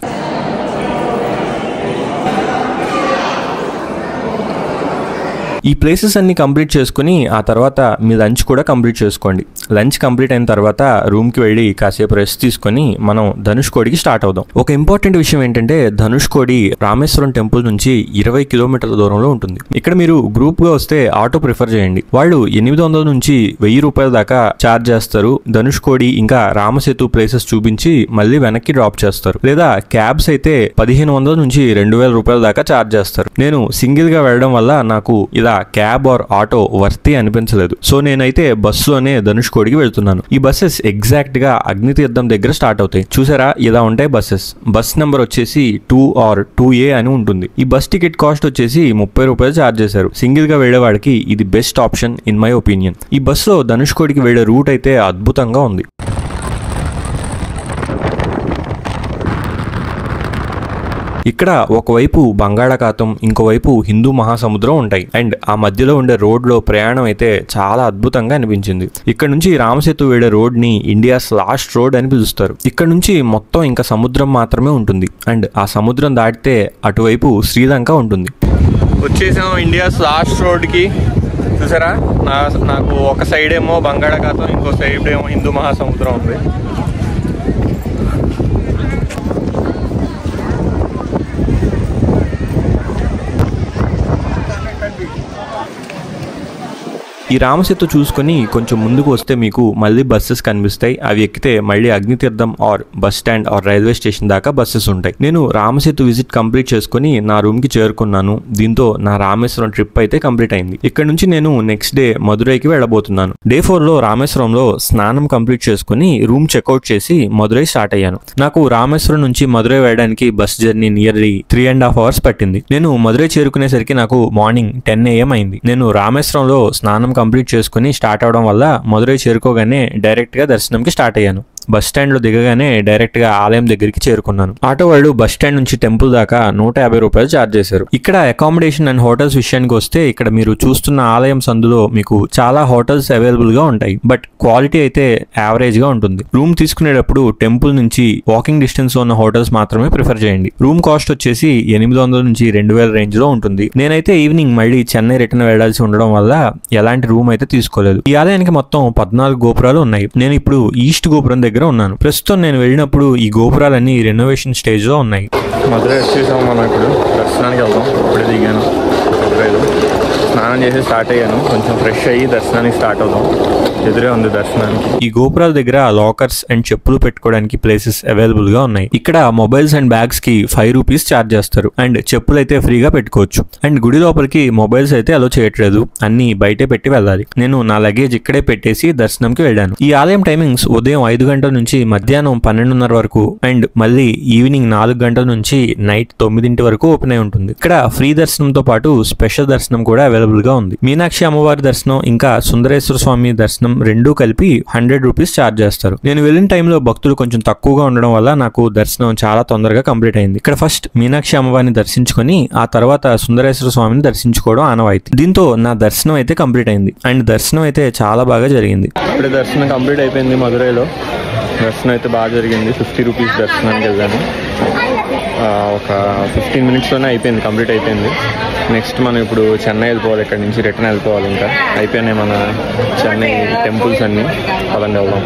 ఈ ప్లేసెస్ అన్ని కంప్లీట్ చేసుకుని ఆ తర్వాత మీ లంచ్ కూడా కంప్లీట్ చేసుకోండి. లంచ్ కంప్లీట్ అయిన తర్వాత రూమ్కి వెళ్ళి కాసేపు రెస్ట్ తీసుకొని మనం ధనుష్కోడికి స్టార్ట్ అవుదాం. ఒక ఇంపార్టెంట్ విషయం ఏంటంటే ధనుష్కోడి రామేశ్వరం టెంపుల్ నుంచి 20 కిలోమీటర్ల దూరంలో ఉంటుంది. ఇక్కడ మీరు గ్రూప్ గా వస్తే ఆటో ప్రిఫర్ చేయండి. వాళ్ళు 800 నుంచి 1000 రూపాయల దాకా ఛార్జ్ చేస్తారు. ధనుష్కోడి ఇంకా రామసేతు ప్లేసెస్ చూపించి మళ్ళీ వెనక్కి డ్రాప్ చేస్తారు. లేదా క్యాబ్స్ అయితే 1500 నుంచి 2000 రూపాయల దాకా ఛార్జ్ చేస్తారు. నేను సింగిల్ గా వెళ్ళడం వల్ల నాకు ఇలా క్యాబ్ ఆర్ ఆటో వర్తి అనిపించలేదు. సో నేనైతే బస్సులోనే ధనుష్కోడికి వెళ్తున్నాను. ఈ బస్సెస్ ఎగ్జాక్ట్ గా అగ్నితీర్థం దగ్గర స్టార్ట్ అవుతాయి. చూసారా ఇలా ఉంటాయి బస్సెస్. బస్ నెంబర్ వచ్చేసి 2 or 2A అని ఉంటుంది. ఈ బస్ టికెట్ కాస్ట్ వచ్చేసి 30 రూపాయలు ఛార్జ్ చేశారు. సింగిల్ గా వెళ్లేవాడికి ఇది best option in my opinion. ఈ బస్సులో ధనుష్కోడికి వెళ్లే రూట్ అయితే అద్భుతంగా ఉంది. ఇక్కడ ఒకవైపు బంగాళాఖాతం ఇంకోవైపు హిందూ మహాసముద్రం ఉంటాయి అండ్ ఆ మధ్యలో ఉండే రోడ్ లో ప్రయాణం అయితే చాలా అద్భుతంగా అనిపించింది. ఇక్కడ నుంచి రామసేతు వెళ్లే రోడ్ ని ఇండియాస్ లాస్ట్ రోడ్ అని పిలుస్తారు. ఇక్కడ నుంచి మొత్తం ఇంకా సముద్రం మాత్రమే ఉంటుంది అండ్ ఆ సముద్రం దాటితే అటువైపు శ్రీలంక ఉంటుంది. వచ్చేసాం ఇండియాస్ లాస్ట్ రోడ్కి. చూసారా నాకు ఒక సైడ్ ఏమో బంగాళాఖాతం ఇంకో సైడ్ ఏమో హిందూ మహాసముద్రం ఉంది. ఈ రామసేతు చూసుకొని కొంచెం ముందుకు వస్తే మీకు మళ్ళీ బస్సెస్ కనిపిస్తాయి. అవి ఎక్కితే మళ్ళీ Agnitheertham or bus stand or railway station దాకా బస్సెస్ ఉంటాయి. నేను రామసేతు విజిట్ కంప్లీట్ చేసుకుని నా రూమ్ కి చేరుకున్నాను. దీంతో నా రామేశ్వరం ట్రిప్ అయితే కంప్లీట్ అయింది. ఇక్కడ నుంచి నేను నెక్స్ట్ డే మదురైకి వెళ్ళబోతున్నాను. డే 4 లో రామేశ్వరంలో స్నానం కంప్లీట్ చేసుకుని రూమ్ చెక్అవుట్ చేసి మదురై స్టార్ట్ అయ్యాను. నాకు రామేశ్వరం నుంచి మదురై వెళ్ళడానికి బస్ జర్నీ నియర్లీ 3.5 hours పట్టింది. నేను మదురై చేరుకునేసరికి నాకు మార్నింగ్ 10 AM అయింది. నేను రామేశ్వరంలో స్నానం కంప్లీట్ చేసుకుని స్టార్ట్ అవడం వల్ల మదురై చేరుకోగానే డైరెక్ట్ గా దర్శనంకి స్టార్ట్ అయ్యాను. బస్ స్టాండ్ లో దిగగానే డైరెక్ట్ గా ఆలయం దగ్గరికి చేరుకున్నాను. ఆటో వాళ్ళు బస్ స్టాండ్ నుంచి టెంపుల్ దాకా 150 రూపాయలు ఛార్జ్ చేశారు. ఇక్కడ అకామిడేషన్ అండ్ హోటల్స్ విషయానికి వస్తే ఇక్కడ మీరు చూస్తున్న ఆలయం సందులో మీకు చాలా హోటల్స్ అవైలబుల్ గా ఉంటాయి. బట్ క్వాలిటీ అయితే యావరేజ్ గా ఉంటుంది. రూమ్ తీసుకునేటప్పుడు టెంపుల్ నుంచి వాకింగ్ డిస్టెన్స్ లో ఉన్న హోటల్స్ మాత్రమే ప్రిఫర్ చేయండి. రూమ్ కాస్ట్ వచ్చేసి 800 నుంచి 2000 రేంజ్ లో ఉంటుంది. నేనైతే ఈవినింగ్ మళ్ళీ చెన్నై రిటర్న్ వెళ్లాల్సి ఉండడం వల్ల ఎలాంటి రూమ్ అయితే తీసుకోలేదు. ఈ ఆలయానికి మొత్తం 14 గోపురాలు ఉన్నాయి. నేను ఇప్పుడు ఈస్ట్ గోపురం దగ్గర దగ్గర ఉన్నాను. ప్రస్తుతం నేను వెళ్ళినప్పుడు ఈ గోపురాలన్నీ రెనోవేషన్ స్టేజ్ లో ఉన్నాయి. మధురై వచ్చేసాము మనం. ఇప్పుడు దర్శనానికి వెళ్దాం. ఇప్పుడే దిగాను మధురైలో, స్నానం చేసి స్టార్ట్ అయ్యాను. కొంచెం ఫ్రెష్ అయ్యి దర్శనానికి స్టార్ట్ అవుదాం. ఎదురే ఉంది దర్శనానికి. ఈ గోపురాల దగ్గర లాకర్స్ అండ్ చెప్పులు పెట్టుకోవడానికి ప్లేసెస్ అవైలబుల్ గా ఉన్నాయి. ఇక్కడ మొబైల్స్ అండ్ బ్యాగ్స్ కి 5 రూపీస్ ఛార్జ్ చేస్తారు అండ్ చెప్పులు అయితే ఫ్రీగా పెట్టుకోవచ్చు. అండ్ గుడి లోపలికి మొబైల్స్ అయితే అలో చేయట్లేదు, అన్ని బయటే పెట్టి వెళ్ళాలి. నేను నా లగేజ్ ఇక్కడే పెట్టేసి దర్శనంకి వెళ్ళాను. ఈ ఆలయం టైమింగ్స్ ఉదయం 5 గంటల నుంచి మధ్యాహ్నం 12:30 వరకు అండ్ మళ్ళీ ఈవినింగ్ 4 గంటల నుంచి నైట్ 9 వరకు ఓపెన్ అయి ఉంటుంది. ఇక్కడ ఫ్రీ దర్శనంతో పాటు స్పెషల్ దర్శనం కూడా అవైలబుల్ గా ఉంది. మీనాక్షి అమ్మవారి దర్శనం ఇంకా సుందరేశ్వర స్వామి దర్శనం రెండూ కలిపి 100 రూపీస్ ఛార్జ్ చేస్తారు. నేను వెళ్ళిన టైంలో భక్తులు కొంచెం తక్కువగా ఉండడం వల్ల నాకు దర్శనం చాలా తొందరగా కంప్లీట్ అయింది. ఇక్కడ ఫస్ట్ మీనాక్షి అమ్మవారిని దర్శించుకొని ఆ తర్వాత సుందరేశ్వర స్వామిని దర్శించుకోవడం ఆనవాయితీ. దీంతో నా దర్శనం అయితే కంప్లీట్ అయింది అండ్ దర్శనం అయితే చాలా బాగా జరిగింది. ఇప్పుడు దర్శనం కంప్లీట్ అయిపోయింది. మధురైలో దర్శనం అయితే బాగా జరిగింది. 50 రూపీస్ దర్శనానికి వెళ్ళాను. ఒక 15 మినిట్స్లోనే అయిపోయింది, కంప్లీట్ అయిపోయింది. నెక్స్ట్ మనం ఇప్పుడు చెన్నై వెళ్ళిపోవాలి. ఇక్కడ నుంచి రిటర్న్ వెళ్ళిపోవాలి. ఇంకా అయిపోయినాయి మన చెన్నై టెంపుల్స్ అన్ని. పదండి వెళ్దాం.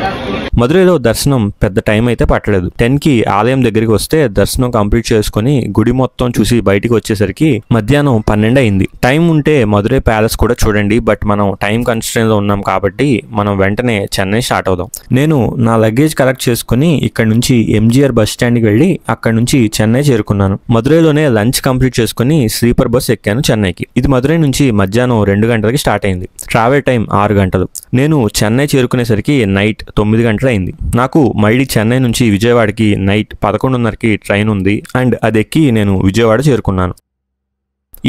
మధురైలో దర్శనం పెద్ద టైం అయితే పట్టలేదు. 10కి ఆలయం దగ్గరికి వస్తే దర్శనం కంప్లీట్ చేసుకుని గుడి మొత్తం చూసి బయటికి వచ్చేసరికి మధ్యాహ్నం 12 అయింది. టైం ఉంటే మధురై ప్యాలెస్ కూడా చూడండి, బట్ మనం టైం కన్స్ట్రెయిన్ లో ఉన్నాం కాబట్టి మనం వెంటనే చెన్నై స్టార్ట్ అవుదాం. నేను నా లగేజ్ కలెక్ట్ చేసుకుని ఇక్కడ నుంచి ఎంజీఆర్ బస్ స్టాండ్కి వెళ్ళి అక్కడ నుంచి చెన్నై చేరుకున్నాను. మధురైలోనే లంచ్ కంప్లీట్ చేసుకుని స్లీపర్ బస్ ఎక్కాను చెన్నైకి. ఇది మధురై నుంచి మధ్యాహ్నం 2 గంటలకి స్టార్ట్ అయింది. ట్రావెల్ టైం 6 గంటలు. నేను చెన్నై చేరుకునేసరికి నైట్ 9 గంటలు అయింది. నాకు మళ్ళీ చెన్నై నుంచి విజయవాడకి నైట్ 11:30కి ట్రైన్ ఉంది అండ్ అది ఎక్కి నేను విజయవాడ చేరుకున్నాను.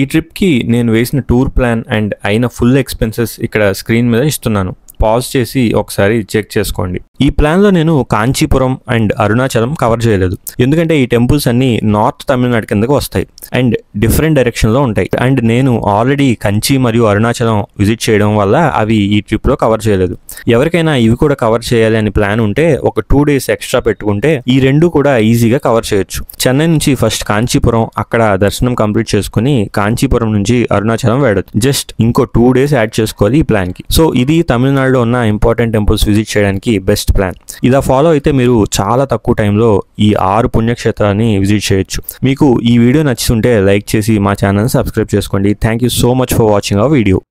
ఈ ట్రిప్కి నేను వేసిన టూర్ ప్లాన్ అండ్ అయిన ఫుల్ ఎక్స్పెన్సెస్ ఇక్కడ స్క్రీన్ మీద ఇస్తున్నాను. పాజ్ చేసి ఒకసారి చెక్ చేసుకోండి. ఈ ప్లాన్లో నేను కాంచీపురం అండ్ అరుణాచలం కవర్ చేయలేదు, ఎందుకంటే ఈ టెంపుల్స్ అన్ని నార్త్ తమిళనాడు కిందకు వస్తాయి అండ్ డిఫరెంట్ డైరెక్షన్లో ఉంటాయి. అండ్ నేను ఆల్రెడీ కంచి మరియు అరుణాచలం విజిట్ చేయడం వల్ల అవి ఈ ట్రిప్లో కవర్ చేయలేదు. ఎవరికైనా ఇవి కూడా కవర్ చేయాలి అని ప్లాన్ ఉంటే ఒక 2 డేస్ ఎక్స్ట్రా పెట్టుకుంటే ఈ రెండు కూడా ఈజీగా కవర్ చేయొచ్చు. చెన్నై నుంచి ఫస్ట్ కాంచీపురం, అక్కడ దర్శనం కంప్లీట్ చేసుకుని కాంచీపురం నుంచి అరుణాచలం వెళ్ళొచ్చు. జస్ట్ ఇంకో 2 డేస్ యాడ్ చేసుకోవాలి ఈ ప్లాన్కి. సో ఇది తమిళనాడులో ఉన్న ఇంపార్టెంట్ టెంపుల్స్ విజిట్ చేయడానికి బెస్ట్ ప్లాన్. ఇలా ఫాలో అయితే మీరు చాలా తక్కువ టైంలో ఈ 6 పుణ్యక్షేత్రాన్ని విజిట్ చేయొచ్చు. మీకు ఈ వీడియో నచ్చుతుంటే లైక్ చేసి మా ఛానల్ సబ్స్క్రైబ్ చేసుకోండి. Thank you so much for watching our video.